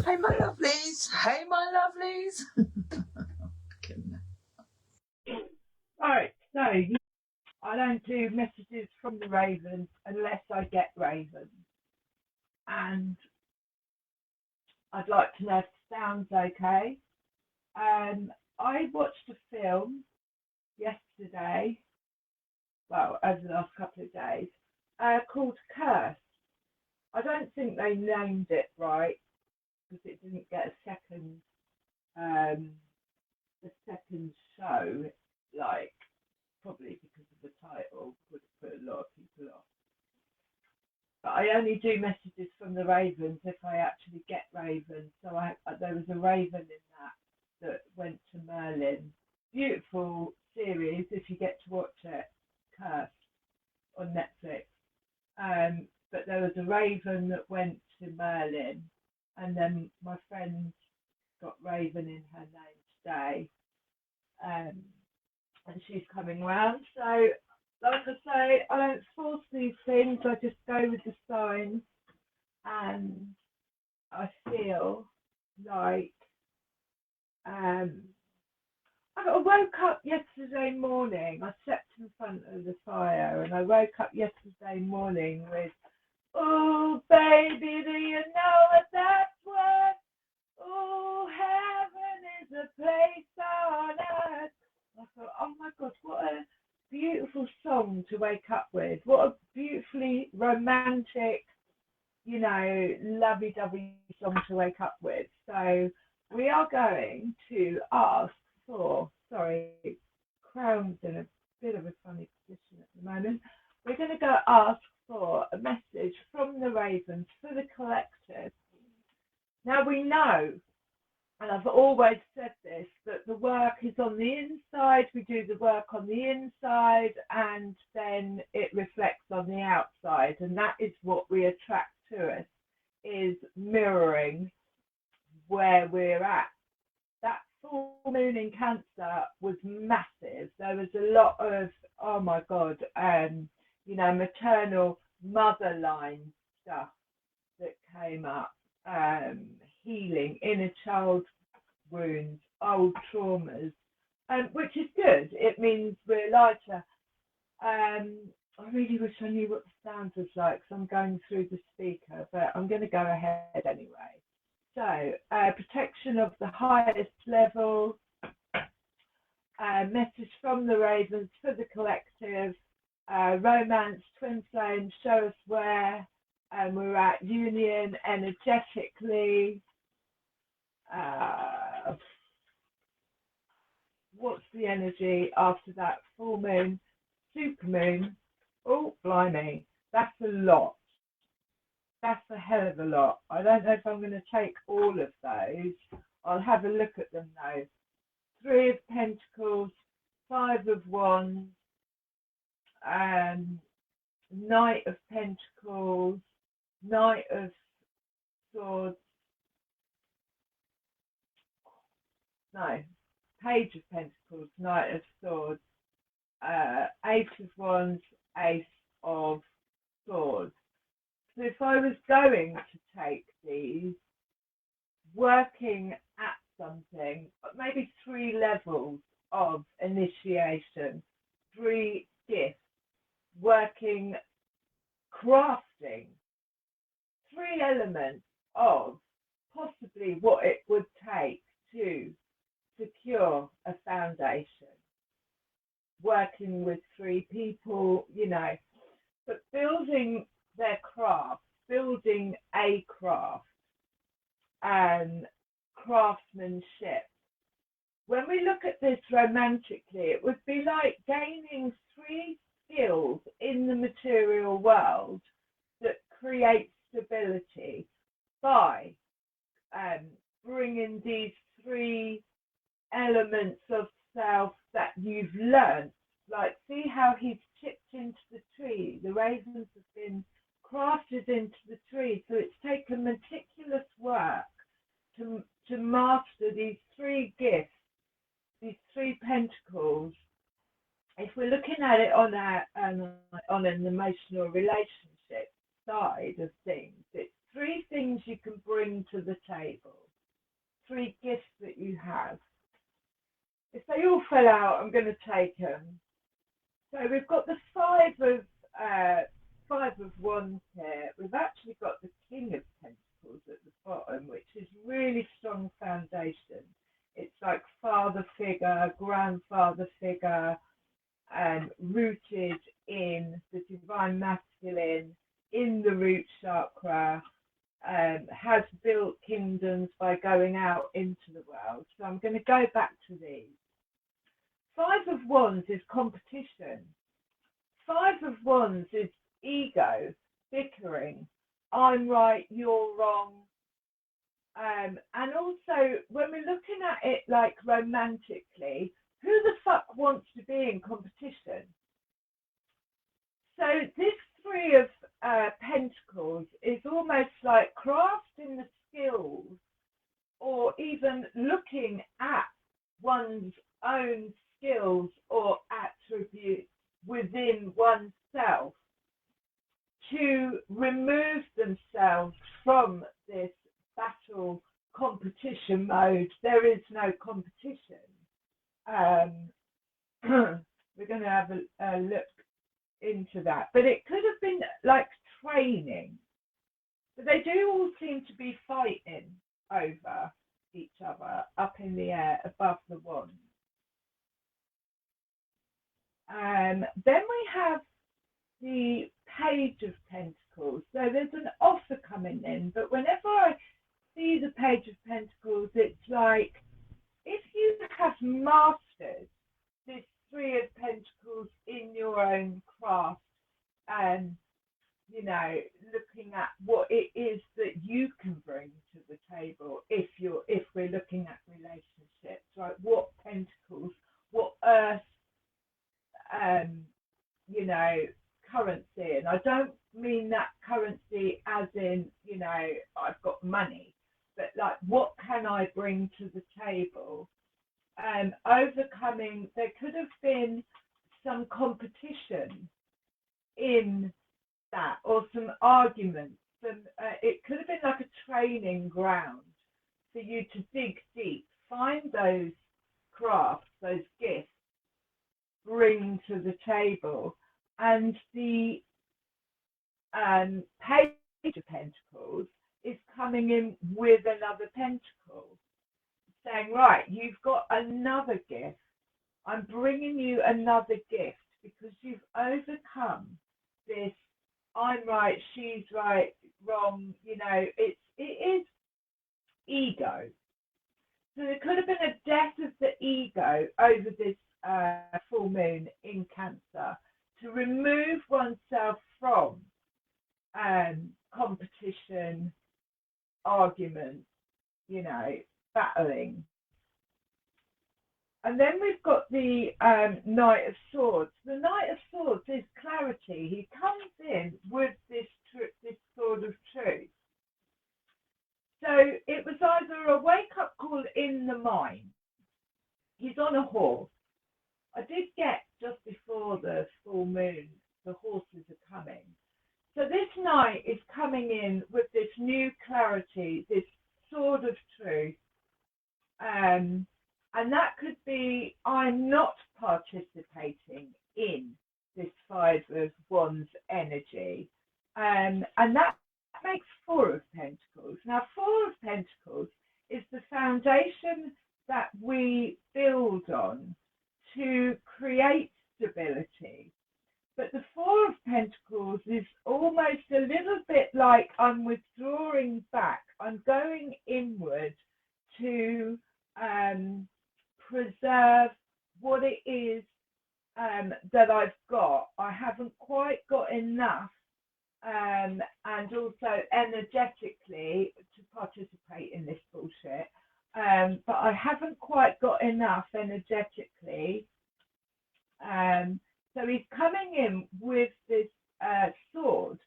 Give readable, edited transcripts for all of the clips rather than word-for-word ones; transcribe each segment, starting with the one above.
Hey, my lovelies. Hey, my lovelies. Right, so I don't do messages from the Ravens unless I get Ravens. And I'd like to know if it sounds okay. I watched a film yesterday, well, over the last couple of days, called Curse. I don't think they named it right because it didn't get um, a second show, like probably because of the title would have put a lot of people off. But I only do messages from the Ravens if I actually get Ravens. So there was a Raven in that went to Merlin. Beautiful series if you get to watch it. Curse on Netflix. But there was a Raven that went to Merlin, and then my friend got Raven in her name today, and she's coming round. So, like I say, I don't force these things. I just go with the signs, and I feel like I woke up yesterday morning. I slept in front of the fire, and I woke up yesterday morning with, "Oh, baby, do you know what that's worth? Oh, heaven is a place on earth." I thought, oh my God, what a beautiful song to wake up with. What a beautifully romantic, lovey-dovey song to wake up with. So we are going to ask for, sorry, Crown's in a bit of a funny position at the moment. We're going to go ask for a message from the Ravens for the collective. Now we know, and I've always said this, that the work is on the inside. We do the work on the inside, and then it reflects on the outside, and that is what we attract to us, is mirroring where we're at. That full moon in Cancer was massive. There was a lot of, oh my God, maternal mother line stuff that came up, healing inner child wounds, old traumas, which is good. It means we're lighter. I really wish I knew what the sound was like, so I'm going through the speaker, but I'm going to go ahead anyway. So, protection of the highest level, message from the Ravens for the collective, romance, twin flame, show us where we're at, union energetically, what's the energy after that full moon, super moon. Oh, blimey, that's a lot. That's a hell of a lot. I don't know if I'm going to take all of those. I'll have a look at them though. 3 of Pentacles, 5 of Wands, Knight of Pentacles, Knight of Swords, no, Page of Pentacles, Knight of Swords, 8 of Wands, Ace of Swords. So if I was going to take these, working at something, maybe 3 levels of initiation, 3 gifts, working, crafting, 3 elements of possibly what it would take to secure a foundation, working with 3 people, but building their craft, building a craft and craftsmanship. When we look at this romantically, it would be like gaining 3 skills in the material world that create stability by bringing these 3 elements of self that you've learned. Like, see how he's chipped into the tree. The ravens have been crafted into the tree. So it's taken meticulous work to master these 3 gifts, these 3 pentacles. If we're looking at it on an emotional relationship side of things, it's 3 things you can bring to the table, 3 gifts that you have. If they all fell out, I'm going to take them. So we've got the 5 of Wands here. We've actually got the King of Pentacles at the bottom, which is really strong foundation. It's like father figure, grandfather figure, rooted in the divine masculine, in the root chakra, has built kingdoms by going out into the world. So I'm going to go back to these. 5 of Wands is competition. 5 of Wands is ego, bickering. I'm right, you're wrong. And also, when we're looking at it like romantically, who the fuck wants to be in competition? So this 3 of Pentacles is almost like crafting the skills, or even looking at one's own skills or attributes within oneself to remove themselves from this battle competition mode. There is no competition. We're going to have a look into that, but it could have been like training. But they do all seem to be fighting over each other up in the air above the wand. Then we have the Page of Pentacles. So there's an offer coming in, but whenever I see the Page of Pentacles, it's like if you have mastered this 3 of Pentacles in your own craft, and you know, looking at what it is that you can bring to the table, if we're looking at relationships, right? What pentacles, what earth, you know, currency, and I don't mean that currency as in, you know, I've got money, but like what can I bring to the table? Overcoming, there could have been some competition in that, or some arguments. It could have been like a training ground for you to dig deep, find those crafts, those gifts, bring to the table. And the Page of Pentacles is coming in with another pentacle, saying, right, you've got another gift. I'm bringing you another gift because you've overcome this I'm right, she's right, wrong, you know, it is ego. So there could have been a death of the ego over this full moon in Cancer to remove oneself from competition, argument, you know, battling. And then we've got the Knight of Swords. The Knight of Swords is clarity. He comes in with this sword of truth. So it was either a wake-up call in the mind. He's on a horse. I did get just before the full moon, the horses are coming. So this knight is coming in with this new clarity, this sword of truth. And that could be, I'm not participating in this 5 of Wands energy. And that makes 4 of Pentacles. Now, 4 of Pentacles is the foundation that we build on to create stability. But the 4 of Pentacles is almost a little bit like I'm withdrawing back. I'm going inward to preserve what it is that I've got. I haven't quite got enough, and also energetically to participate in this bullshit. But I haven't quite got enough energetically. So he's coming in with this sword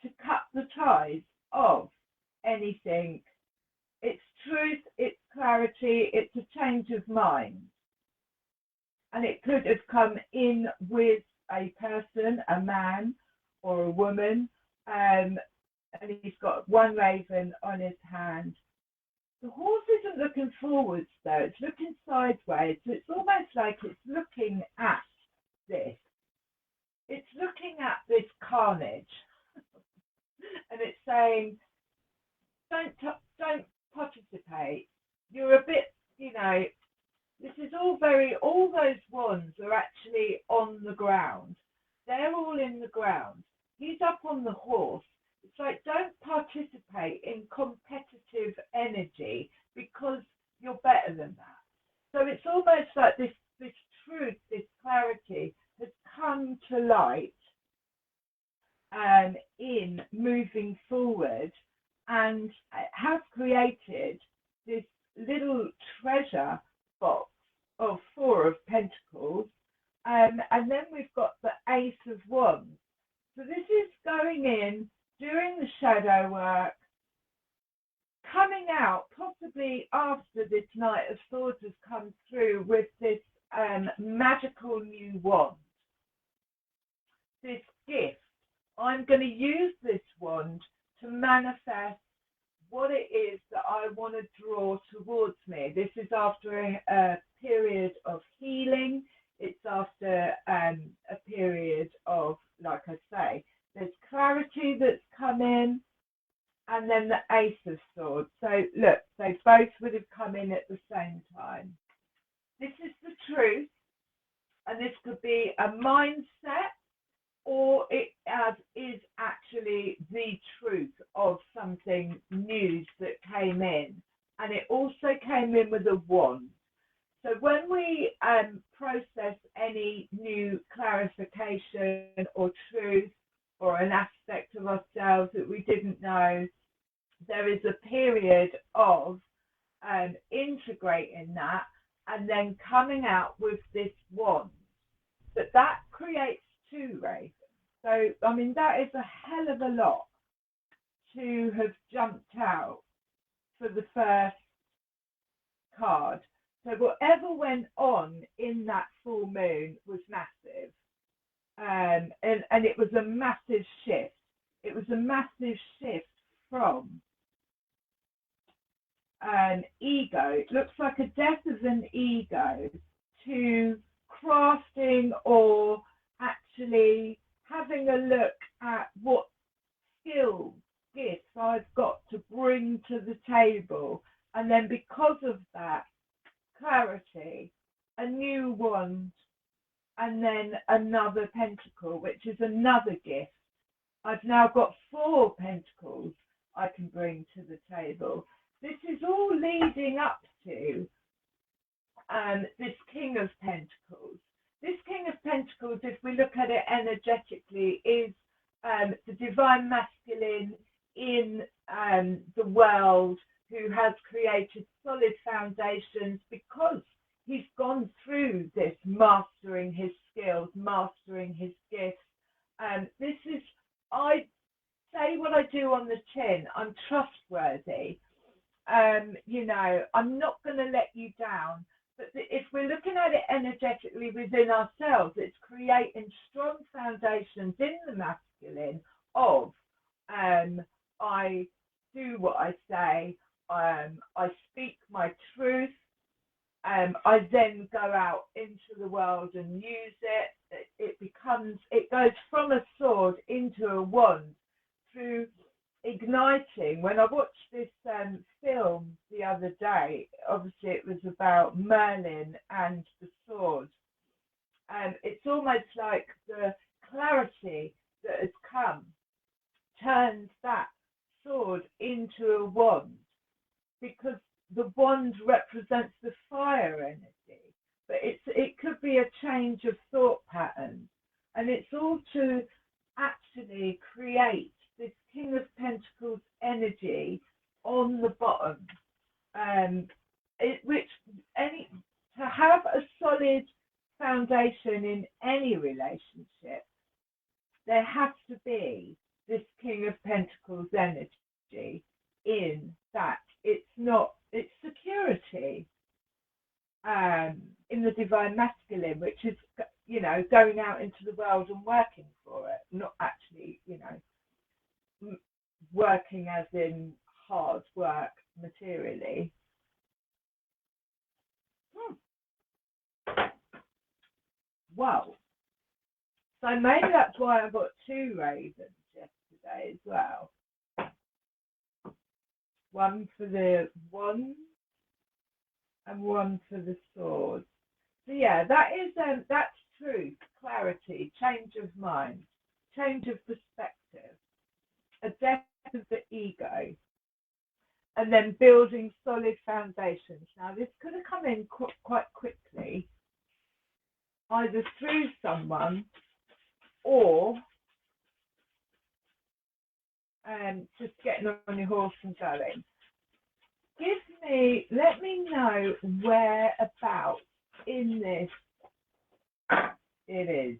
to cut the ties of anything. It's truth, it's clarity, it's a change of mind. And it could have come in with a person, a man or a woman, and he's got one raven on his hand. The horse isn't looking forwards though, it's looking sideways, so it's almost like it's looking at this. It's looking at this carnage and it's saying, don't participate. You're a bit, this is all those wands are actually on the ground. They're all in the ground. He's up on the horse. It's like, don't participate in competitive energy because you're better than that. So it's almost like this truth, this clarity has come to light in moving forward, and has created this little treasure box of 4 of Pentacles, and then we've got the Ace of Wands. So this is going in, doing the shadow work, coming out possibly after this Knight of Swords has come through with this magical new wand, this gift. I'm going to use this wand to manifest what it is that I want to draw towards me. This is after a period of healing. It's after a period of, like I say, there's clarity that's come in, and then the Ace of Swords. So look, they both would have come in at the same time. This is the truth, and this could be a mindset, or it is actually the truth of something news that came in. And it also came in with a wand. So when we process any new clarification or truth or an aspect of ourselves that we didn't know, there is a period of integrating that and then coming out with this wand. But that creates 2 ravens. So, I mean, that is a hell of a lot to have jumped out for the first card. So whatever went on in that full moon was massive. And it was a massive shift. It was a massive shift from an ego. It looks like a death of an ego to crafting, or actually having a look at what skills, gifts I've got to bring to the table. And then because of that clarity, a new wand, and then another pentacle, which is another gift. I've now got 4 pentacles I can bring to the table. This is all leading up to this King of Pentacles. This King of Pentacles, if we look at it energetically, is the divine masculine in the world, who has created solid foundations because he's gone through this mastering his skills, mastering his gifts. This is, I say what I do on the chin, I'm trustworthy. I'm not going to let you down. But if we're looking at it energetically within ourselves, it's creating strong foundations in the masculine of I do what I say, I speak my truth, I then go out into the world and use it. It goes from a sword into a wand through igniting. When I watched this film the other day, obviously it was about Merlin and the sword. It's almost like the clarity that has come turns that sword into a wand, because the wand represents the fire energy, but it could be a change of thought patterns, and it's all to actually create this King of Pentacles energy on the bottom, to have a solid foundation in any relationship, there has to be this King of Pentacles energy in that. It's security in the divine masculine, which is, going out into the world and working for it, not actually, working as in hard work materially. Wow. So maybe that's why I got 2 ravens yesterday as well. One for the wand and one for the sword. So yeah, that's truth, clarity, change of mind, change of perspective, a death of the ego, and then building solid foundations. Now this could have come in quite quickly, either through someone or just getting on your horse and going. Let me know whereabouts in this it is.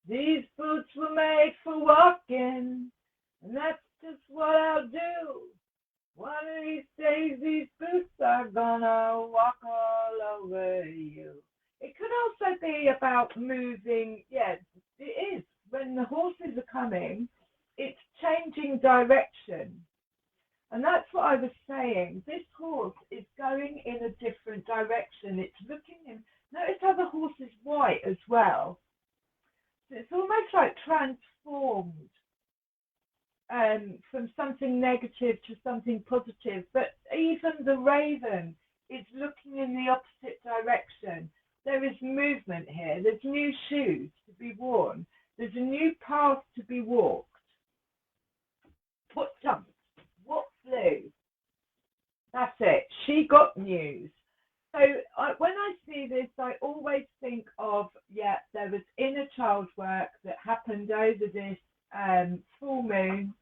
These boots were made for walking, and that's just what I'll do. One of these days, these boots are gonna walk all over you. It could also be about moving. Yeah, it is. When the horses are coming, it's changing direction. And that's what I was saying. This horse is going in a different direction. It's looking in. Notice how the horse is white as well. So it's almost like transformed from something negative to something positive. But even the raven is looking in the opposite direction. There is movement here. There's new shoes to be worn. There's a new path to be walked. What jumped? What flew? That's it. She got news. So when I see this, I always think of, there was inner child work that happened over this full moon.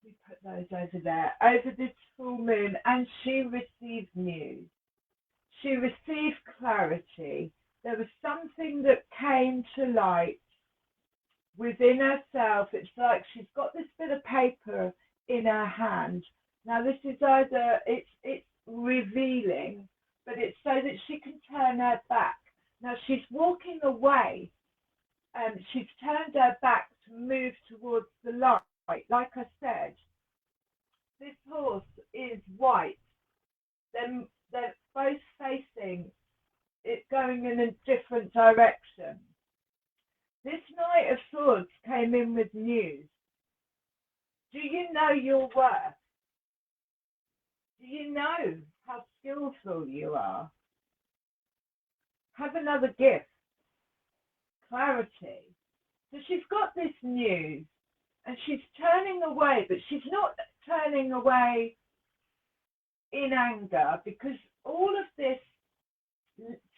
We put those over there. Over this full moon, and she received news. She received clarity. There was something that came to light within herself. It's like she's got this bit of paper in her hand. Now this is either it's revealing, but it's so that she can turn her back. Now she's walking away, and she's turned her back to move towards the light. Like I said, this horse is white. They're both facing it, going in a different direction. This Knight of Swords came in with news. Do you know your worth? Do you know how skillful you are? Have another gift. Clarity. So she's got this news, and she's turning away, but she's not turning away in anger, because all of this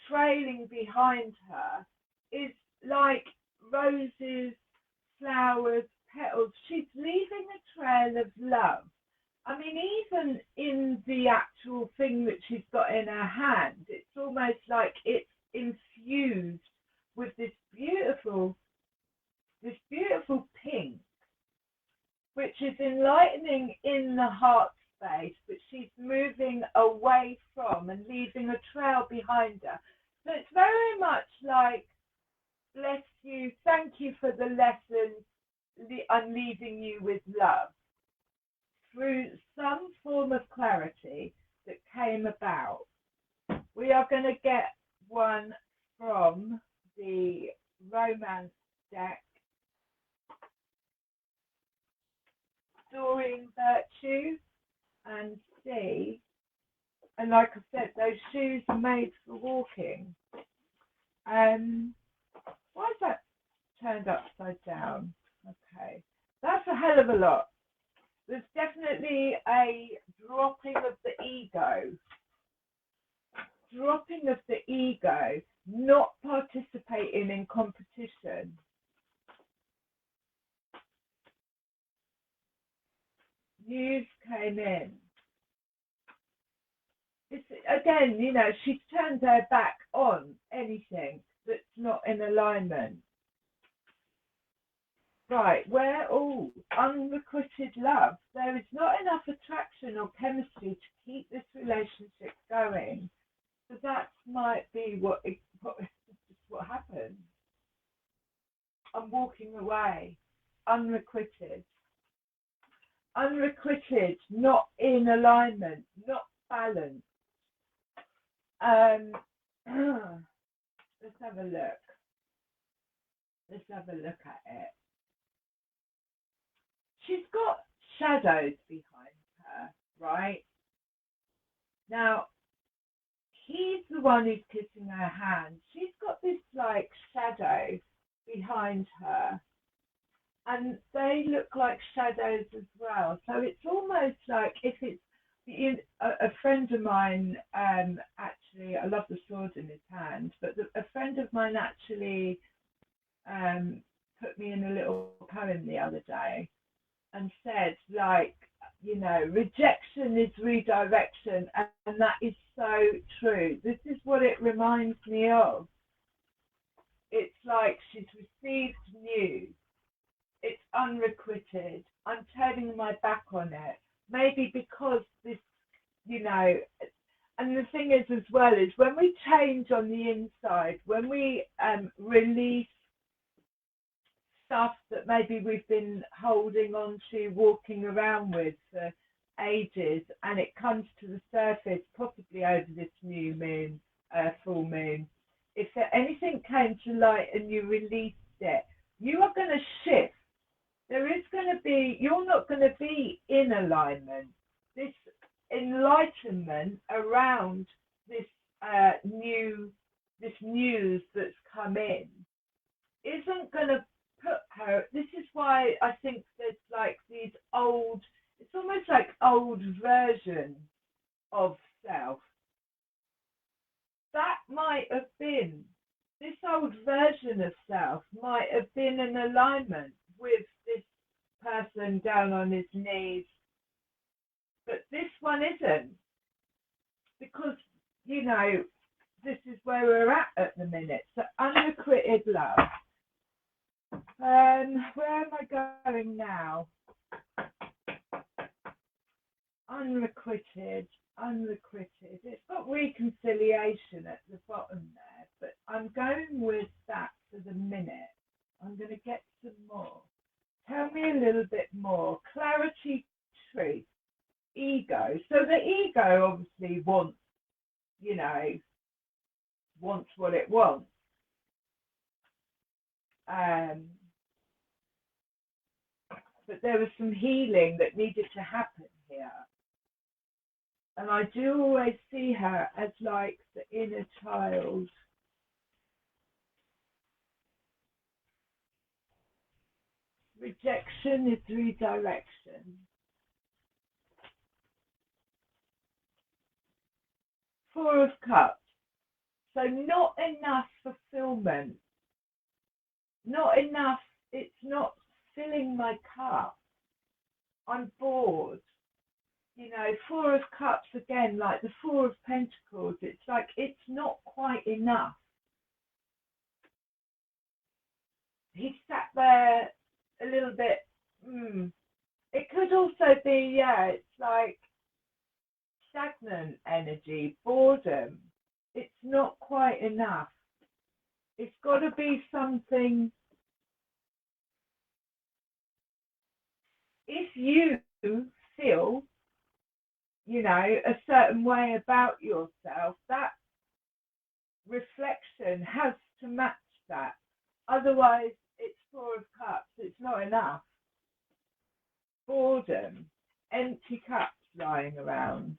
trailing behind her is like roses, flowers, petals. She's leaving a trail of love. I mean, even in the actual thing that she's got in her hand, it's almost like it's infused with this beautiful pink, which is enlightening in the heart space, but she's moving away from and leaving a trail behind her. So it's very much like, bless you, thank you for the lessons, I'm leaving you with love. Through some form of clarity that came about. We are going to get one from the romance deck, Soaring Virtue, and see. And like I said, those shoes are made for walking. Why is that turned upside down? Okay, that's a hell of a lot. There's definitely a dropping of the ego. Dropping of the ego, not participating in competition. News came in. It's, again, she's turned her back on anything that's not in alignment. Right, unrequited love. There is not enough attraction or chemistry to keep this relationship going. So that might be what happened. I'm walking away. unrequited. Unrequited, not in alignment, not balanced. Let's have a look. Let's have a look at it. She's got shadows behind her, right? Now, he's the one who's kissing her hand. She's got this like shadow behind her, and they look like shadows as well. So it's almost like if it's a friend of mine, actually, I love the sword in his hand, but a friend of mine actually put me in a little poem the other day and said, like, you know, rejection is redirection, and that is so true. This is what it reminds me of. It's like she's received news. It's unrequited. I'm turning my back on it. Maybe because this, you know, and the thing is as well is when we change on the inside, when we release stuff that maybe we've been holding on to, walking around with for ages, and it comes to the surface, possibly over this new moon, full moon. If anything came to light and you released it, you are going to shift. There is going to be, you're not going to be in alignment. This enlightenment around this this news that's come in isn't going to put her. This is why I think there's like these old, it's almost like old versions of self. That might have been, this old version of self might have been in alignment with this person down on his knees, but this one isn't, because, you know, this is where we're at the minute. So unrequited love. Where am I going now? Unrequited. It's got reconciliation at the bottom there, but I'm going with that for the minute. I'm going to get some more. Tell me a little bit more. Clarity, truth, ego. So the ego obviously wants, you know, wants what it wants. But there was some healing that needed to happen here. And I do always see her as like the inner child. Rejection is redirection. Four of Cups. So not enough fulfillment. Not enough. It's not filling my cup. I'm bored. You know, Four of Cups again, like the Four of Pentacles. It's like it's not quite enough. He sat there a little bit. It could also be, yeah, it's like stagnant energy, boredom. It's not quite enough. It's got to be something. If you feel, you know, a certain way about yourself, that reflection has to match that. Otherwise, it's Four of Cups. It's not enough. Boredom, empty cups lying around.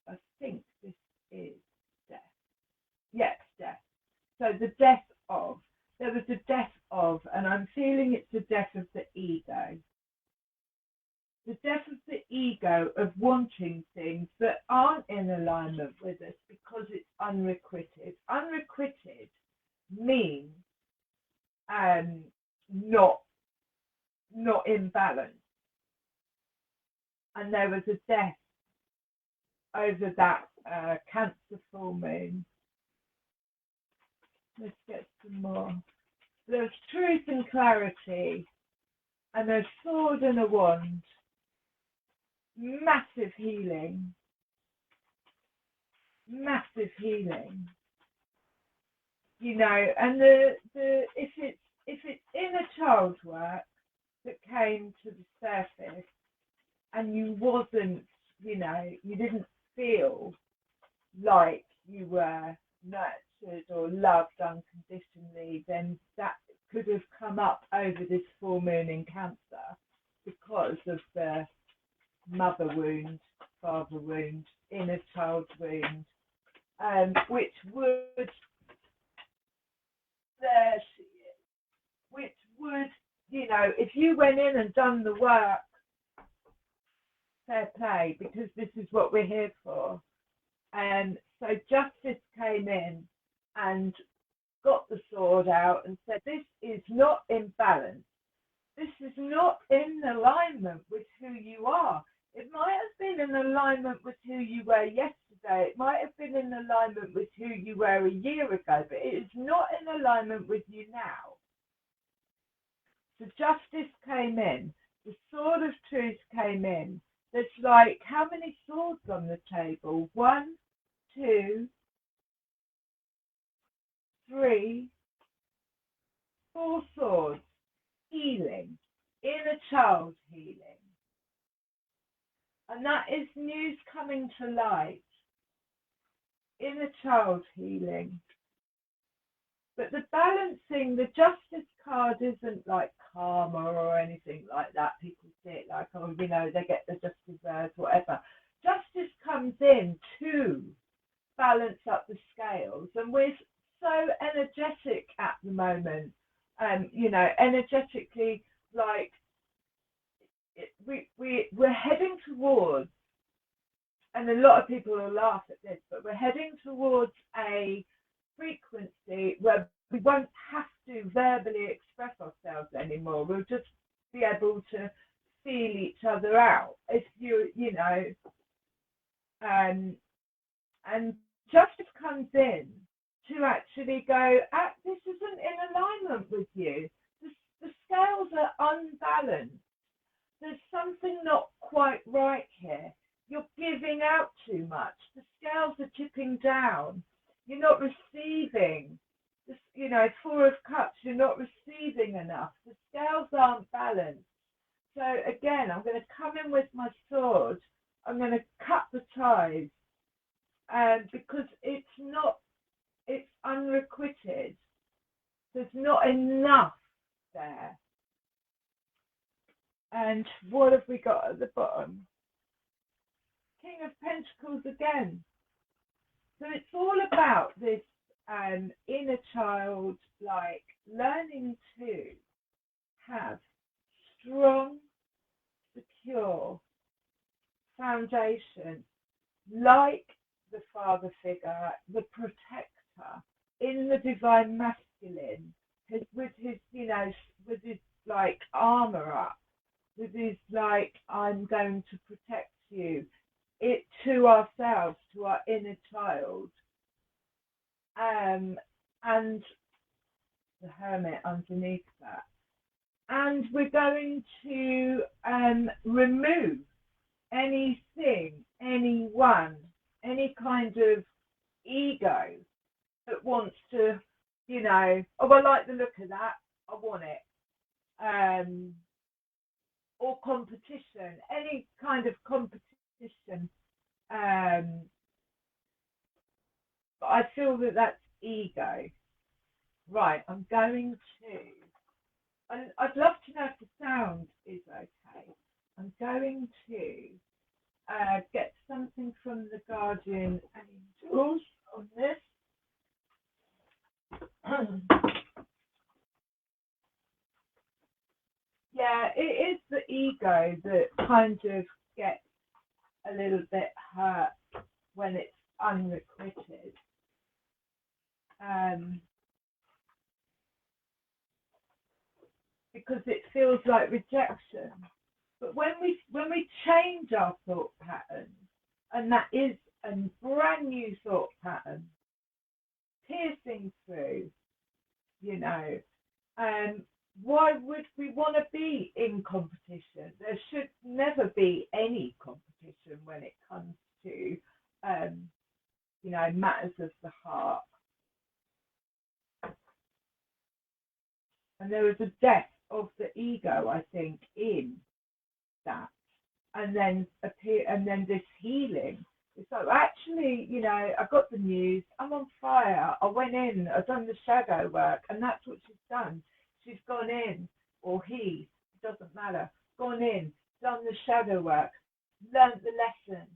I think this is death. Yes, death. So the death of. There was a death of, and I'm feeling it's the death of the ego. The death of the ego of wanting things that aren't in alignment with us because it's unrequited. Unrequited means not in balance. And there was a death over that Cancer full moon. Let's get some more. There's truth and clarity, and a sword and a wand. Massive healing. Massive healing. you know, and if it's inner child work that came to the surface and you wasn't, you know, you didn't feel like you were nurtured or loved unconditionally, then that could have come up over this full moon in Cancer because of the mother wound, father wound, inner child wound, which would, there she is, which would, you know, if you went in and done the work, fair play, because this is what we're here for. So Justice came in and got the sword out and said, this is not in balance. This is not in alignment with who you are. It might have been in alignment with who you were yesterday. It might have been in alignment with who you were a year ago, but it is not in alignment with you now. So Justice came in. The Sword of Truth came in. There's like, how many swords on the table? 1, 2, 3, 4 swords. Healing, inner child healing. And that is news coming to light. Inner child healing. But the balancing, the Justice card isn't like karma or anything like that. People see it like, oh, you know, they get the just desserts, whatever. Justice comes in to balance up the scales. And we're so energetic at the moment. You know, energetically, like we're heading towards, and a lot of people will laugh at this, but we're heading towards a frequency where we won't have to verbally express ourselves anymore. We'll just be able to feel each other out. If you know, and Justice comes in to actually go, this isn't in alignment with you. The scales are unbalanced. There's something not quite right here. You're giving out too much. The scales are tipping down. You're not receiving. You know, 4 of Cups, you're not receiving enough. The scales aren't balanced. So again, I'm going to come in with my sword. I'm going to cut the ties. Because it's unrequited. There's not enough there. And what have we got at the bottom? King of Pentacles again. So it's all about this inner child, like learning to have strong, secure foundation, like the father figure, the protector in the divine masculine, with his, you know, with his like armor up, with his like, I'm going to protect you, it to ourselves, to our inner child, and the Hermit underneath that. And we're going to remove anything, anyone, any kind of ego that wants to, you know, oh, I like the look of that, I want it. Or competition, any kind of competition. But I feel that that's ego. Right, I'm going to, and I'd love to know if the sound is okay. I'm going to get something from the Guardian Angels on this. Yeah, it is the ego that kind of gets a little bit hurt when it's unrequited. Because it feels like rejection. But when we change our thought pattern, and that is a brand new thought pattern, piercing through, you know, why would we want to be in competition? There should never be any competition when it comes to, you know, matters of the heart. there was a death of the ego, I think, in that, and then this healing. It's like, actually, you know, I got the news, I'm on fire. I went in, I've done the shadow work, and that's what she's done. She's gone in, or he, it doesn't matter, gone in, done the shadow work, learned the lessons,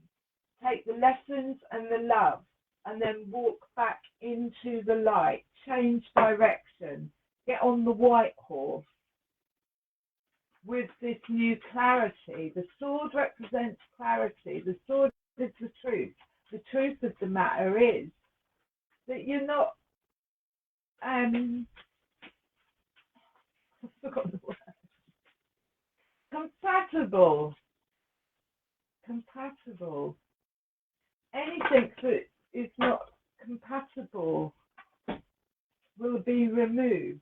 take the lessons and the love, and then walk back into the light, change direction, get on the white horse with this new clarity. The sword represents clarity. The sword is the truth. The truth of the matter is that you're not, I've forgotten the word, compatible. Anything that is not compatible will be removed.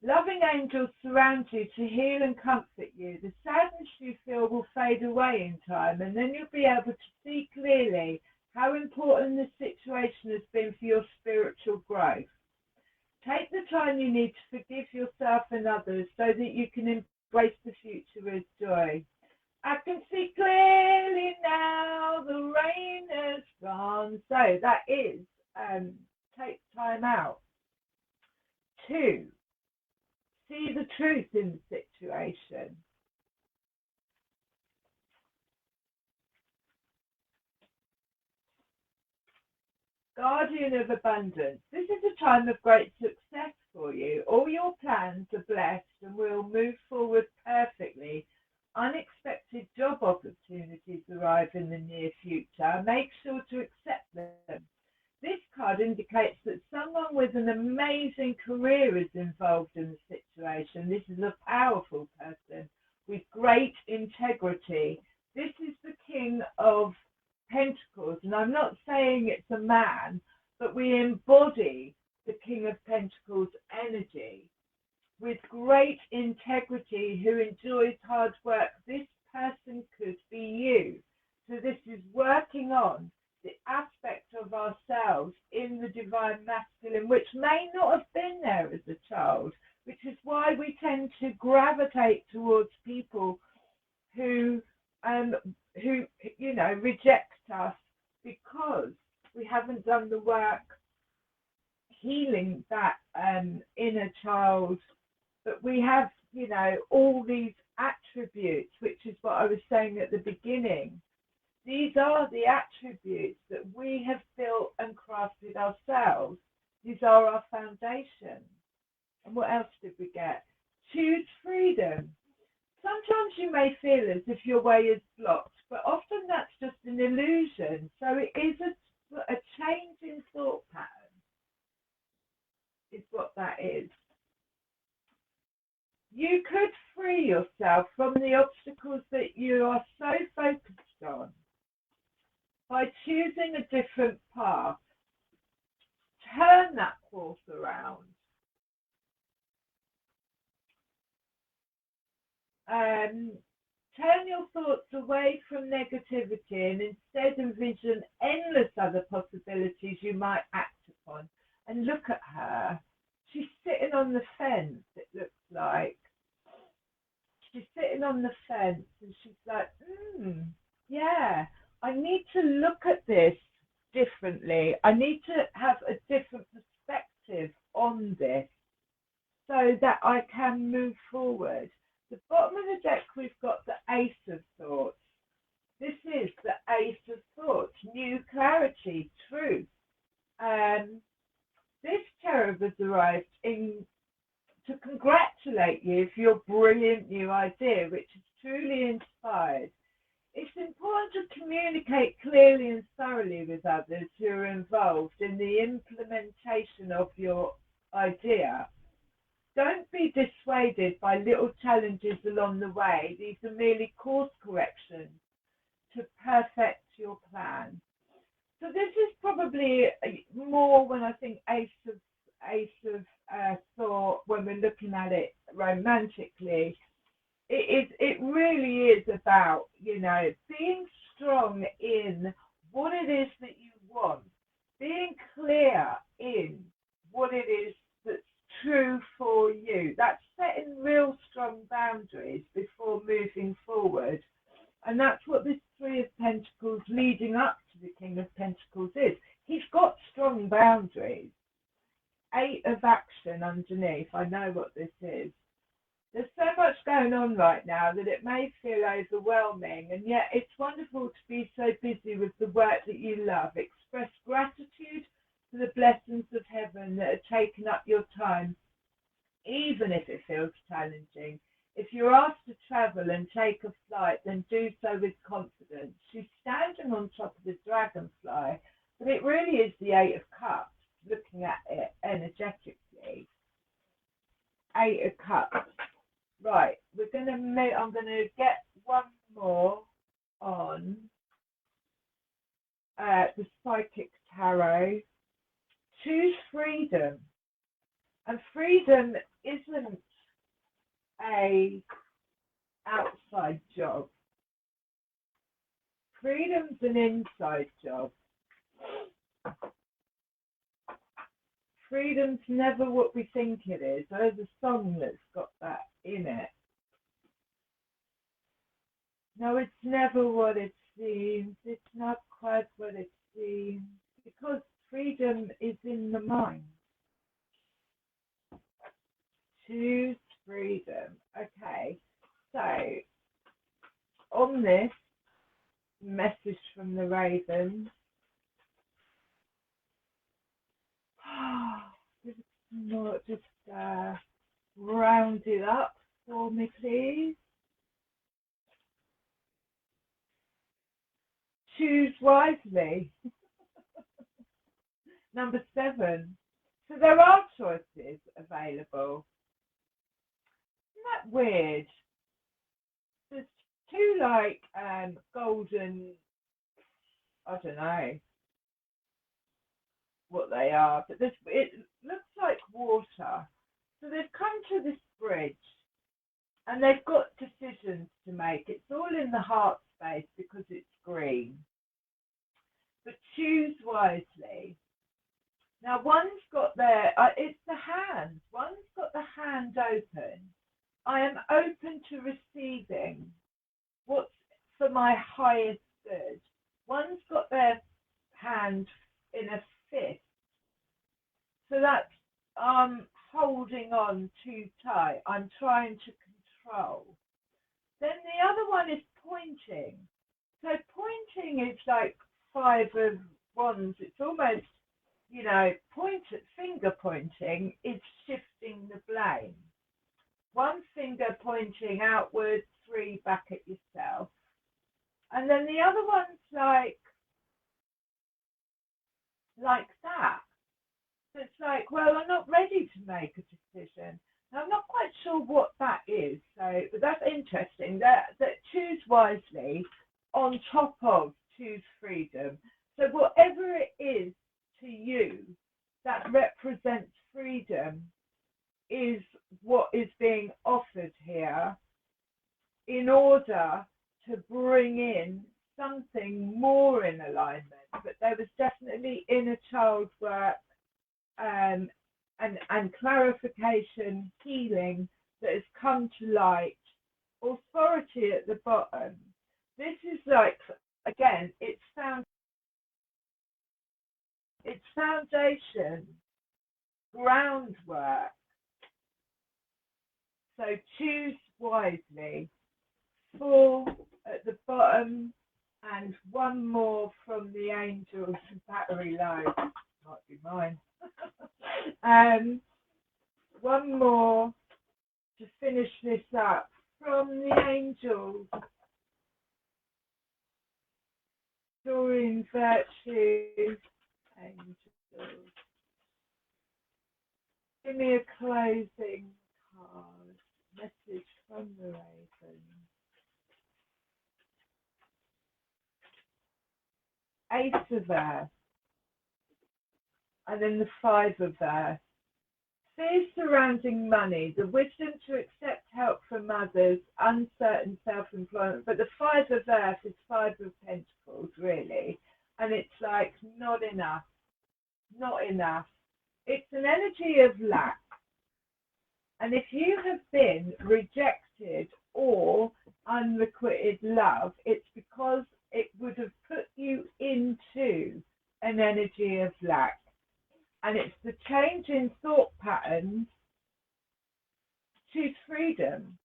Loving angels surround you to heal and comfort you. The sadness you feel will fade away in time, and then you'll be able to see clearly how important the situation has been for your spiritual growth. Take the time you need to forgive yourself and others so that you can embrace the future with joy. I can see clearly now, the rain has gone. So that is, take time out. 2, see the truth in the situation. Guardian of abundance. This is a time of great success for you. All your plans are blessed and will move forward perfectly. Unexpected job opportunities arrive in the near future. Make sure to accept them. This card indicates that someone with an amazing career is involved in the situation. This is a powerful person with great integrity. This is the King of Pentacles, and I'm not saying it's a man, but we embody the King of Pentacles energy with great integrity, who enjoys hard work. This person could be you. So this is working on the aspect of ourselves in the divine masculine, which may not have been there as a child, which is why we tend to gravitate towards people who you know, reject us, because we haven't done the work healing that inner child. But we have, you know, all these attributes, which is what I was saying at the beginning. These are the attributes that we have built and crafted ourselves. These are our foundation. And what else did we get? Choose freedom. Sometimes you may feel as if your way is blocked, but often that's just an illusion. So it is a change in thought pattern, is what that is. You could free yourself from the obstacles that you are so focused on by choosing a different path. Turn that course around. Turn your thoughts away from negativity and instead envision endless other possibilities you might act upon. And look at her. She's sitting on the fence, it looks like. She's sitting on the fence and she's like, yeah, I need to look at this differently. I need to have a different perspective on this so that I can move forward. The bottom of the deck, we've got the Ace of Swords. This is the Ace of Swords, new clarity, truth. This cherub has arrived to congratulate you for your brilliant new idea, which is truly inspired. It's important to communicate clearly and thoroughly with others who are involved in the implementation of your idea. Don't be dissuaded by little challenges along the way. These are merely course corrections to perfect your plan. So this is probably more when I think Ace of Thought, when we're looking at it romantically. It really is about, you know, being strong in what it is that you want, being clear in what it is that's true for you. That's setting real strong boundaries before moving forward. And that's what this Three of Pentacles leading up to the King of Pentacles is. He's got strong boundaries. Eight of Action underneath. I know what this is. There's so much going on right now that it may feel overwhelming, and yet it's wonderful to be so busy with the work that you love. Express gratitude for the blessings of heaven that are taking up your time, even if it feels challenging. If you're asked to travel and take a flight, then do so with confidence. She's standing on top of the dragonfly, but it really is the Eight of Cups, looking at it energetically. Eight of Cups. Right, I'm gonna get one more on the Psychic Tarot. Choose freedom. And freedom isn't a outside job. Freedom's an inside job. Freedom's never what we think it is. There's a song that's got that in it. No, it's never what it seems. It's not quite what it seems. Because freedom is in the mind. Choose freedom. Okay, so on this message from the Ravens, just round it up for me, please. Choose wisely. Number 7. So there are choices available. Isn't that weird? There's two golden, I don't know what they are, but it looks like water. So they've come to this bridge and they've got decisions to make. It's all in the heart space because it's green. But choose wisely. Now one's got it's the hand. One's got the hand open. I am open to receiving what's for my highest good. One's got their hand in a fist. So that's holding on too tight. I'm trying to control. Then the other one is pointing. So pointing is like 5 of Wands. It's almost, finger pointing is shifting the blame. One finger pointing outwards, 3 back at yourself. And then the other one's like that. So it's like, well, I'm not ready to make a decision. Now, I'm not quite sure what that is. So, but that's interesting. That choose wisely on top of choose freedom. So whatever it is to you that represents freedom is what is being offered here in order to bring in something more in alignment. But there was definitely inner child work and clarification, healing that has come to light. Authority at the bottom. This is like, again, it's foundation, groundwork. So choose wisely. 4 at the bottom and one more from the angels. Battery low. Might be mine. One more to finish this up from the angels. Doreen Virtue. Angels. Give me a closing card. Message from the Raven. Ace of Earth. And then the 5 of Earth. Fears surrounding money, the wisdom to accept help from others, uncertain self-employment. But the 5 of Earth is 5 of Pentacles, really. And it's like, not enough. Not enough. It's an energy of lack. And if you have been rejected or unrequited love, it's because it would have put you into an energy of lack. And it's the change in thought patterns to freedom.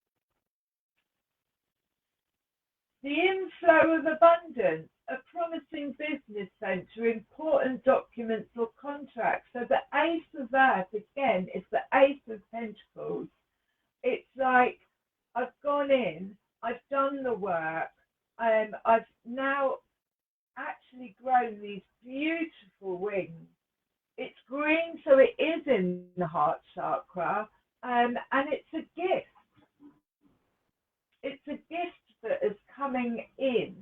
The inflow of abundance, a promising business venture, important documents or contracts. So the Ace of Earth, again, is the Ace of Pentacles. It's like, I've gone in, I've done the work, I've now actually grown these beautiful wings. It's green, so it is in the heart chakra, and it's a gift. It's a gift that is coming in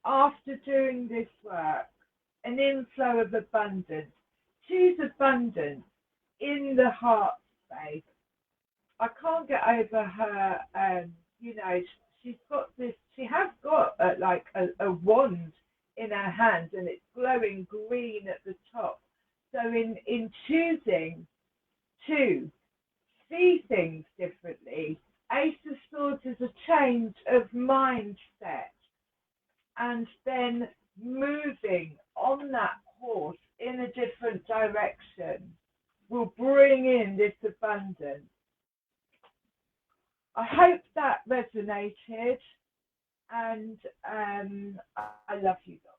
after doing this work, an inflow of abundance. Choose abundance in the heart space. I can't get over her, she's got this, she has got like a wand in her hand, and it's glowing green at the top. So in choosing to see things differently, Ace of Swords is a change of mindset, and then moving on that horse in a different direction will bring in this abundance. I hope that resonated, and I love you guys.